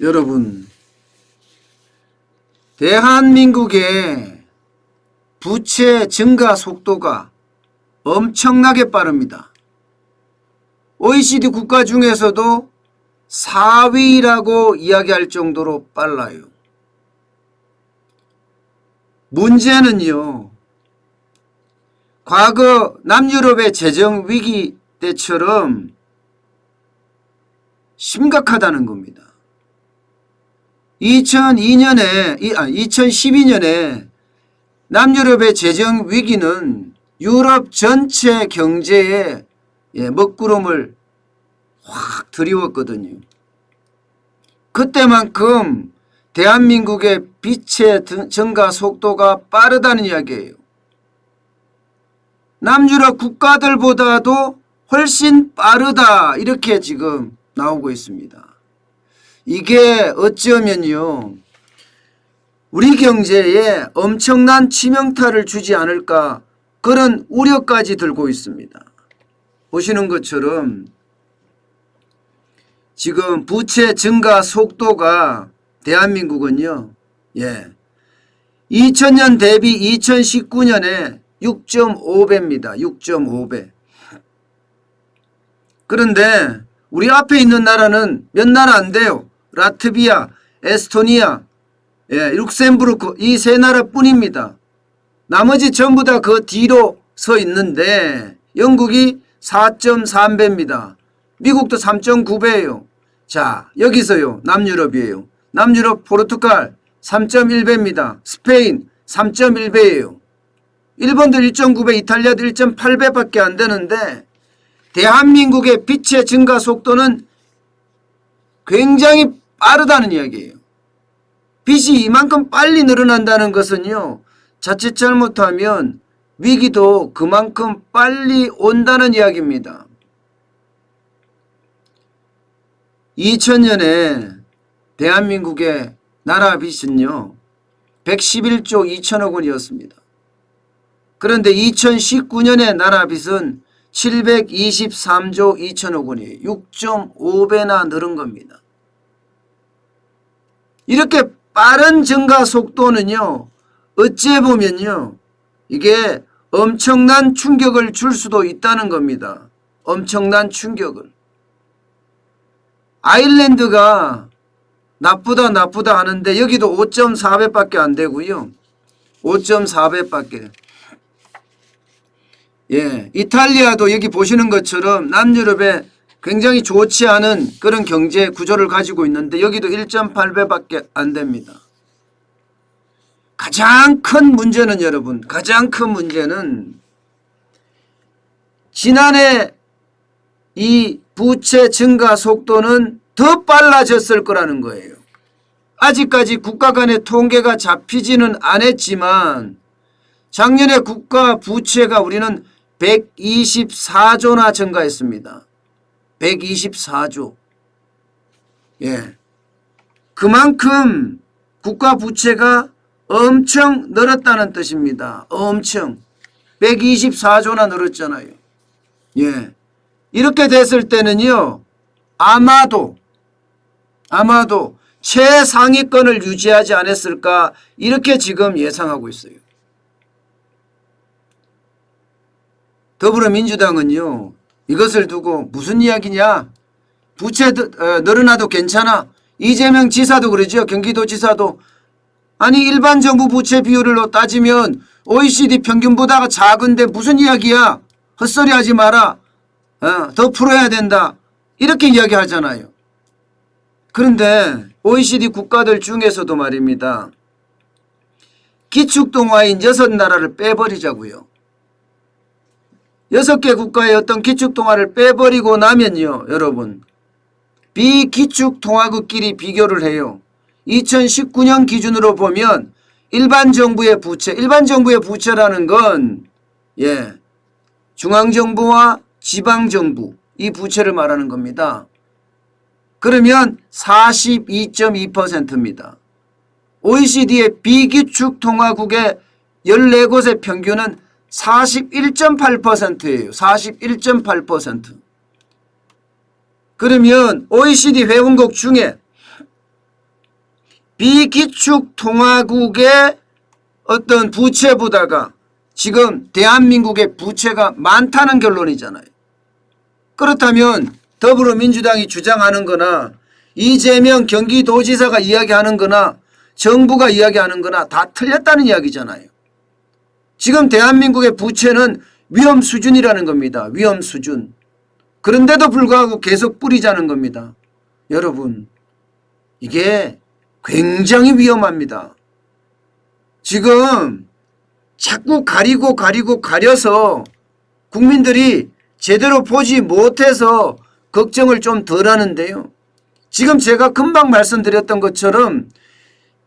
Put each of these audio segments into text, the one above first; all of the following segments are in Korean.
여러분, 대한민국의 부채 증가 속도가 엄청나게 빠릅니다. OECD 국가 중에서도 4위라고 이야기할 정도로 빨라요. 문제는요, 과거 남유럽의 재정 위기 때처럼 심각하다는 겁니다. 2012년에 남유럽의 재정 위기는 유럽 전체 경제에 먹구름을 확 들이웠거든요. 그때만큼 대한민국의 빚의 증가 속도가 빠르다는 이야기예요. 남유럽 국가들보다도 훨씬 빠르다, 이렇게 지금 나오고 있습니다. 이게 어쩌면요, 우리 경제에 엄청난 치명타를 주지 않을까, 그런 우려까지 들고 있습니다. 보시는 것처럼 지금 부채 증가 속도가 대한민국은요, 2000년 대비 2019년에 6.5배입니다. 6.5배. 그런데 우리 앞에 있는 나라는 몇 나라 안 돼요. 라트비아, 에스토니아, 룩셈부르크, 이 세 나라뿐입니다. 나머지 전부 다 그 뒤로 서 있는데 영국이 4.3배입니다. 미국도 3.9배예요. 자, 여기서요, 남유럽이에요. 남유럽 포르투갈 3.1배입니다. 스페인 3.1배예요. 일본도 1.9배, 이탈리아도 1.8배밖에 안 되는데 대한민국의 빚의 증가 속도는 굉장히 빠르다는 이야기예요. 빚이 이만큼 빨리 늘어난다는 것은요, 자칫 잘못하면 위기도 그만큼 빨리 온다는 이야기입니다. 2000년에 대한민국의 나라 빚은요 111조 2천억 원이었습니다. 그런데 2019년에 나라 빚은 723조 2천억 원이에요. 6.5배나 늘은 겁니다. 이렇게 빠른 증가 속도는요, 어찌 보면요, 이게 엄청난 충격을 줄 수도 있다는 겁니다. 엄청난 충격을. 아일랜드가 나쁘다 하는데 여기도 5.4배밖에 안 되고요. 5.4배밖에. 이탈리아도 여기 보시는 것처럼 남유럽에 굉장히 좋지 않은 그런 경제 구조를 가지고 있는데 여기도 1.8배밖에 안 됩니다. 가장 큰 문제는 여러분, 가장 큰 문제는 지난해 이 부채 증가 속도는 더 빨라졌을 거라는 거예요. 아직까지 국가 간의 통계가 잡히지는 않았지만 작년에 국가 부채가 우리는 124조나 증가했습니다. 124조. 그만큼 국가 부채가 엄청 늘었다는 뜻입니다. 엄청. 124조나 늘었잖아요. 이렇게 됐을 때는요, 아마도 최상위권을 유지하지 않았을까, 이렇게 지금 예상하고 있어요. 더불어민주당은요, 이것을 두고 무슨 이야기냐, 부채 늘어나도 괜찮아. 이재명 지사도 그러죠. 경기도지사도. 아니, 일반 정부 부채 비율로 따지면 OECD 평균보다 작은데 무슨 이야기야, 헛소리 하지 마라, 더 풀어야 된다, 이렇게 이야기하잖아요. 그런데 OECD 국가들 중에서도 말입니다, 기축통화인 6나라를 빼버리자고요. 6개 국가의 어떤 기축통화를 빼버리고 나면요, 여러분, 비기축통화국끼리 비교를 해요. 2019년 기준으로 보면 일반 정부의 부채라는 건 중앙정부와 지방정부, 이 부채를 말하는 겁니다. 그러면 42.2%입니다. OECD의 비기축통화국의 14곳의 평균은 41.8%예요. 41.8%. 그러면 OECD 회원국 중에 비기축통화국의 어떤 부채보다가 지금 대한민국의 부채가 많다는 결론이잖아요. 그렇다면 더불어민주당이 주장하는 거나 이재명 경기도지사가 이야기하는 거나 정부가 이야기하는 거나 다 틀렸다는 이야기잖아요. 지금 대한민국의 부채는 위험 수준이라는 겁니다. 위험 수준. 그런데도 불구하고 계속 뿌리자는 겁니다. 여러분, 이게 굉장히 위험합니다. 지금 자꾸 가려서 국민들이 제대로 보지 못해서 걱정을 좀 덜 하는데요. 지금 제가 금방 말씀드렸던 것처럼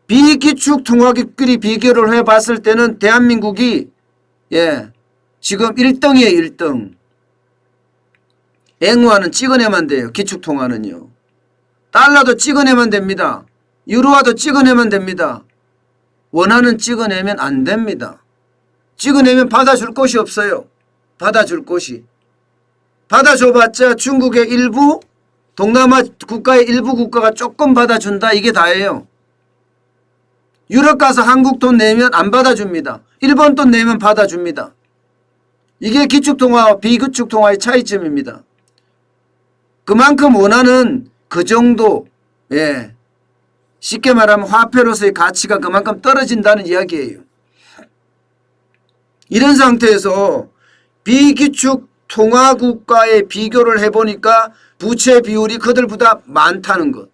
비기축통화국끼리 비교를 해봤을 때는 대한민국이 지금 1등이에요. 1등. 앵화는 찍어내면 돼요. 기축통화는요. 달러도 찍어내면 됩니다. 유로화도 찍어내면 됩니다. 원화는 찍어내면 안 됩니다. 찍어내면 받아줄 곳이 없어요. 받아줄 곳이. 받아줘봤자 중국의 일부, 동남아 국가의 일부 국가가 조금 받아준다. 이게 다예요. 유럽 가서 한국 돈 내면 안 받아줍니다. 일본 돈 내면 받아줍니다. 이게 기축통화와 비기축통화의 차이점입니다. 그만큼 원화는 그 정도, 쉽게 말하면 화폐로서의 가치가 그만큼 떨어진다는 이야기예요. 이런 상태에서 비기축통화국가의 비교를 해보니까 부채 비율이 그들보다 많다는 것.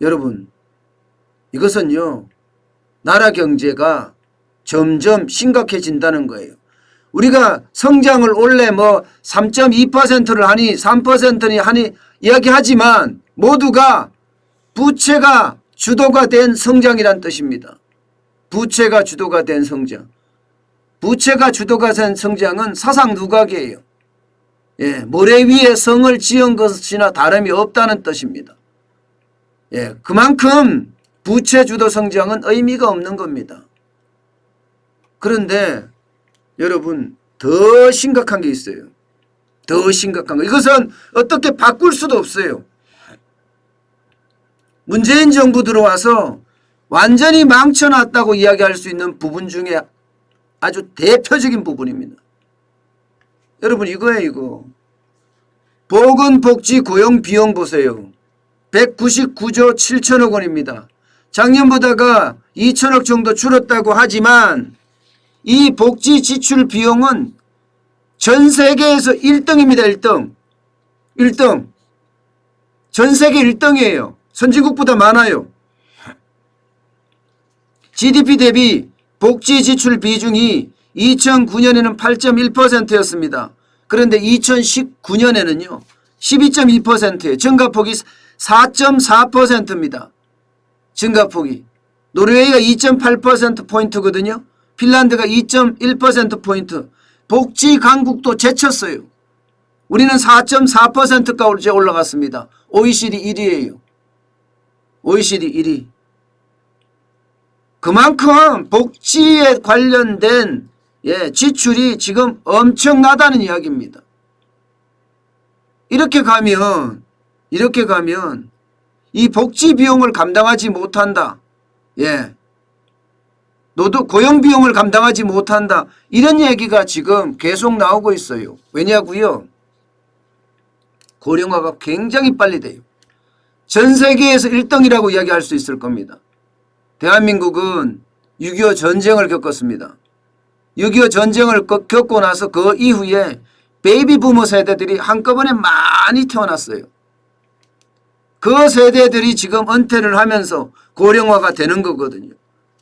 여러분, 이것은요, 나라 경제가 점점 심각해진다는 거예요. 우리가 성장을 원래 3.2%를 하니 3%니 하니 이야기하지만 모두가 부채가 주도가 된 성장이란 뜻입니다. 부채가 주도가 된 성장. 부채가 주도가 된 성장은 사상누각이에요. 모래 위에 성을 지은 것이나 다름이 없다는 뜻입니다. 그만큼 부채 주도 성장은 의미가 없는 겁니다. 그런데 여러분, 더 심각한 게 있어요. 더 심각한 거. 이것은 어떻게 바꿀 수도 없어요. 문재인 정부 들어와서 완전히 망쳐놨다고 이야기할 수 있는 부분 중에 아주 대표적인 부분입니다. 여러분, 이거예요. 이거. 보건복지 고용 비용 보세요. 199조 7천억 원입니다. 작년보다가 2천억 정도 줄었다고 하지만 이 복지 지출 비용은 전 세계에서 1등입니다. 1등. 1등. 전 세계 1등이에요. 선진국보다 많아요. GDP 대비 복지 지출 비중이 2009년에는 8.1%였습니다. 그런데 2019년에는요. 12.2%예요. 증가폭이 4.4%입니다. 증가폭이. 노르웨이가 2.8%포인트거든요. 핀란드가 2.1%포인트. 복지 강국도 제쳤어요. 우리는 4.4%까지 올라갔습니다. OECD 1위예요. OECD 1위. 그만큼 복지에 관련된 지출이 지금 엄청나다는 이야기입니다. 이렇게 가면 이 복지 비용을 감당하지 못한다. 노동 고용 비용을 감당하지 못한다. 이런 얘기가 지금 계속 나오고 있어요. 왜냐고요? 고령화가 굉장히 빨리 돼요. 전 세계에서 1등이라고 이야기할 수 있을 겁니다. 대한민국은 6.25 전쟁을 겪었습니다. 6.25 전쟁을 겪고 나서 그 이후에 베이비 부머 세대들이 한꺼번에 많이 태어났어요. 그 세대들이 지금 은퇴를 하면서 고령화가 되는 거거든요.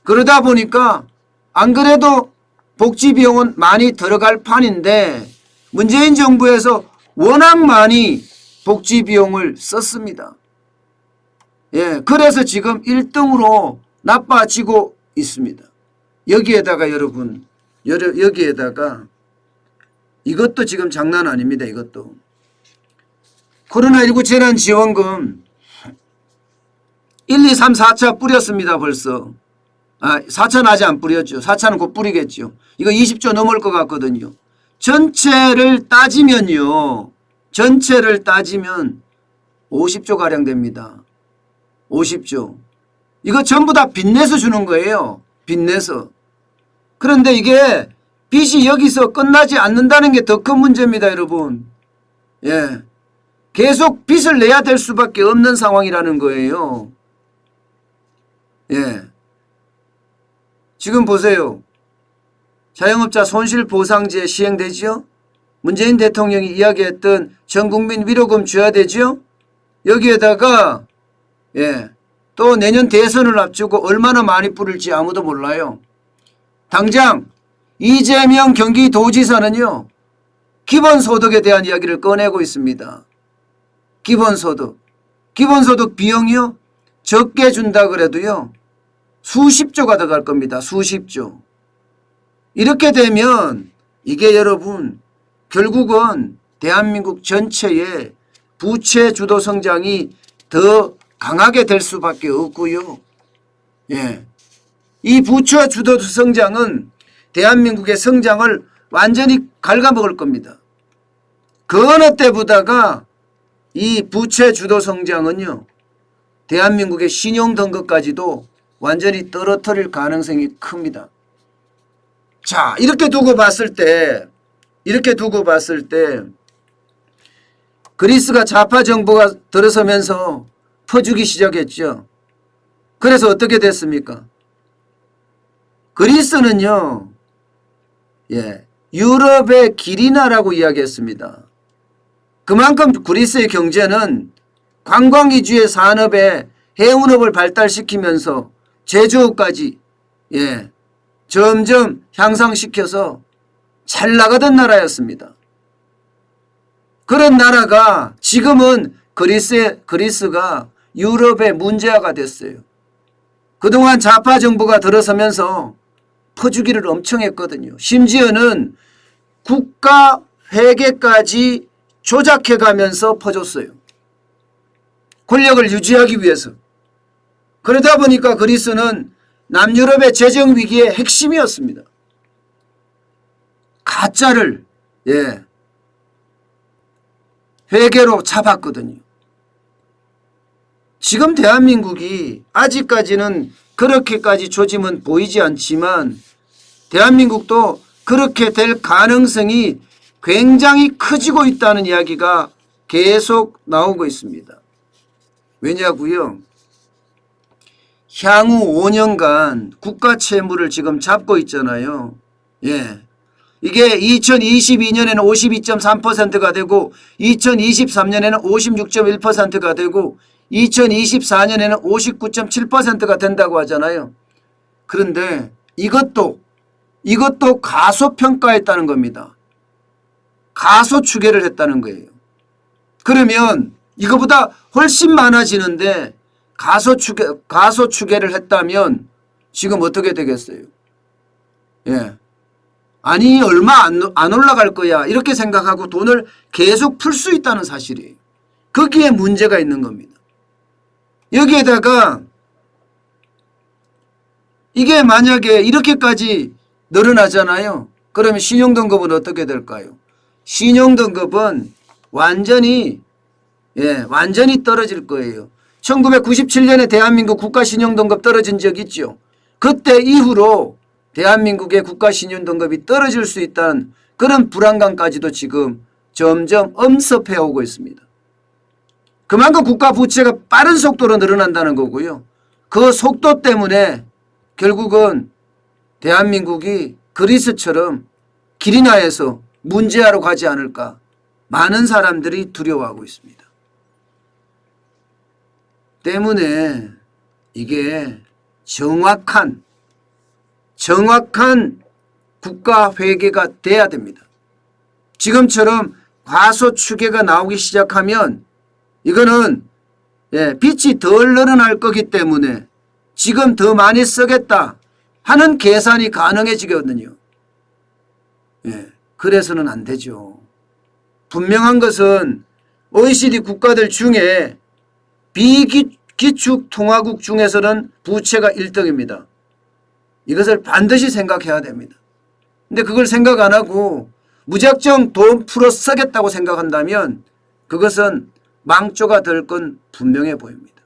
그러다 보니까 안 그래도 복지 비용은 많이 들어갈 판인데 문재인 정부에서 워낙 많이 복지 비용을 썼습니다. 그래서 지금 1등으로 나빠지고 있습니다. 여기에다가 여러분, 여기에다가 이것도 지금 장난 아닙니다. 이것도. 코로나19 재난지원금 1, 2, 3, 4차 뿌렸습니다. 벌써. 4차는 아직 안 뿌렸죠. 4차는 곧 뿌리겠죠. 이거 20조 넘을 것 같거든요. 전체를 따지면요. 전체를 따지면 50조가량 됩니다. 50조. 이거 전부 다 빚내서 주는 거예요. 빚내서. 그런데 이게 빚이 여기서 끝나지 않는다는 게 더 큰 문제입니다, 여러분. 예. 계속 빚을 내야 될 수밖에 없는 상황이라는 거예요. 예. 지금 보세요. 자영업자 손실보상제 시행되지요? 문재인 대통령이 이야기했던 전국민 위로금 줘야 되죠? 여기에다가 예, 또 내년 대선을 앞두고 얼마나 많이 뿌릴지 아무도 몰라요. 당장 이재명 경기도지사는요. 기본소득에 대한 이야기를 꺼내고 있습니다. 기본소득 비용이요. 적게 준다 그래도요. 수십조가 들어갈 겁니다. 수십조. 이렇게 되면 이게 여러분 결국은 대한민국 전체의 부채 주도 성장이 더 강하게 될 수밖에 없고요. 예. 이 부채 주도 성장은 대한민국의 성장을 완전히 갉아먹을 겁니다. 그 어느 때보다가 이 부채 주도 성장은요. 대한민국의 신용 등급까지도 완전히 떨어뜨릴 가능성이 큽니다. 자, 이렇게 두고 봤을 때 그리스가 좌파 정부가 들어서면서 퍼주기 시작했죠. 그래서 어떻게 됐습니까? 그리스는요. 예, 유럽의 길이나라고 이야기했습니다. 그만큼 그리스의 경제는 관광 위주의 산업에 해운업을 발달시키면서 제조업까지 예, 점점 향상시켜서 잘 나가던 나라였습니다. 그런 나라가 지금은 그리스가 유럽의 문제아가 됐어요. 그동안 좌파 정부가 들어서면서 퍼주기를 엄청 했거든요. 심지어는 국가 회계까지 조작해가면서 퍼줬어요. 권력을 유지하기 위해서. 그러다 보니까 그리스는 남유럽의 재정위기의 핵심이었습니다. 가짜를 예, 회계로 잡았거든요. 지금 대한민국이 아직까지는 그렇게까지 조짐은 보이지 않지만 대한민국도 그렇게 될 가능성이 굉장히 커지고 있다는 이야기가 계속 나오고 있습니다. 왜냐고요? 향후 5년간 국가 채무를 지금 잡고 있잖아요. 예. 이게 2022년에는 52.3%가 되고 2023년에는 56.1%가 되고 2024년에는 59.7%가 된다고 하잖아요. 그런데 이것도 가소평가했다는 겁니다. 가소추계를 했다는 거예요. 그러면 이거보다 훨씬 많아지는데 가소추계를 했다면 지금 어떻게 되겠어요? 예. 아니 얼마 안 올라갈 거야 이렇게 생각하고 돈을 계속 풀 수 있다는 사실이에요. 거기에 문제가 있는 겁니다. 여기에다가 이게 만약에 이렇게까지 늘어나잖아요. 그러면 신용등급은 어떻게 될까요? 신용등급은 완전히 떨어질 거예요. 1997년에 대한민국 국가신용등급 떨어진 적 있죠. 그때 이후로 대한민국의 국가신용등급이 떨어질 수 있다는 그런 불안감까지도 지금 점점 엄습해 오고 있습니다. 그만큼 국가 부채가 빠른 속도로 늘어난다는 거고요. 그 속도 때문에 결국은 대한민국이 그리스처럼 길이나에서 문제아로 가지 않을까 많은 사람들이 두려워하고 있습니다. 때문에 이게 정확한 국가 회계가 돼야 됩니다. 지금처럼 과소추계가 나오기 시작하면 이거는 빚이 덜 늘어날 거기 때문에 지금 더 많이 쓰겠다 하는 계산이 가능해지거든요. 그래서는 안 되죠. 분명한 것은 OECD 국가들 중에 비기축통화국 중에서는 부채가 1등입니다. 이것을 반드시 생각해야 됩니다. 근데 그걸 생각 안 하고 무작정 돈 풀어 쓰겠다고 생각한다면 그것은 망조가 될 건 분명해 보입니다.